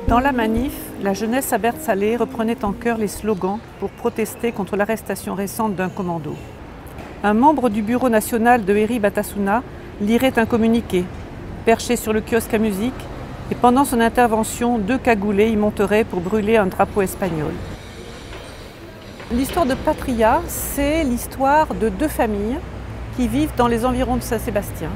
Dans la manif, la jeunesse à Berthe-Salé reprenait en chœur les slogans pour protester contre l'arrestation récente d'un commando. Un membre du bureau national de Eri Batasuna lirait un communiqué, perché sur le kiosque à musique, et pendant son intervention, 2 cagoulés y monteraient pour brûler un drapeau espagnol. L'histoire de Patria, c'est l'histoire de 2 familles qui vivent dans les environs de Saint-Sébastien.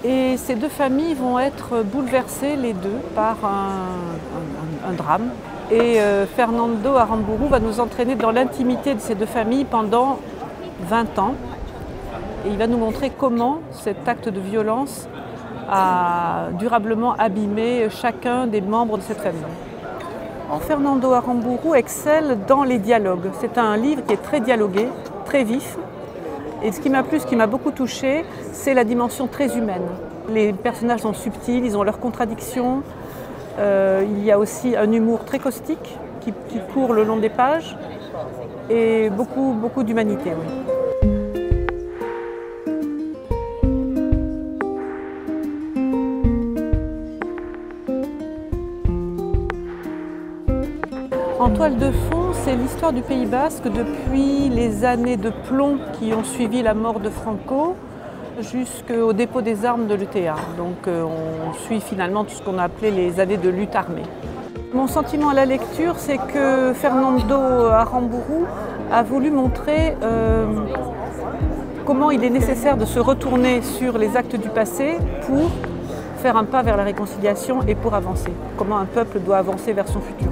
Et ces 2 familles vont être bouleversées, les 2, par un drame. Et Fernando Aramburu va nous entraîner dans l'intimité de ces 2 familles pendant 20 ans. Et il va nous montrer comment cet acte de violence a durablement abîmé chacun des membres de cette famille. Fernando Aramburu excelle dans les dialogues. C'est un livre qui est très dialogué, très vif. Et ce qui m'a plu, ce qui m'a beaucoup touchée, c'est la dimension très humaine. Les personnages sont subtils, ils ont leurs contradictions. Il y a aussi un humour très caustique qui court le long des pages et beaucoup d'humanité. Oui. En toile de fond, c'est l'histoire du Pays Basque depuis les années de plomb qui ont suivi la mort de Franco jusqu'au dépôt des armes de l'ETA. Donc on suit finalement tout ce qu'on a appelé les années de lutte armée. Mon sentiment à la lecture, c'est que Fernando Aramburu a voulu montrer comment il est nécessaire de se retourner sur les actes du passé pour faire un pas vers la réconciliation et pour avancer. Comment un peuple doit avancer vers son futur.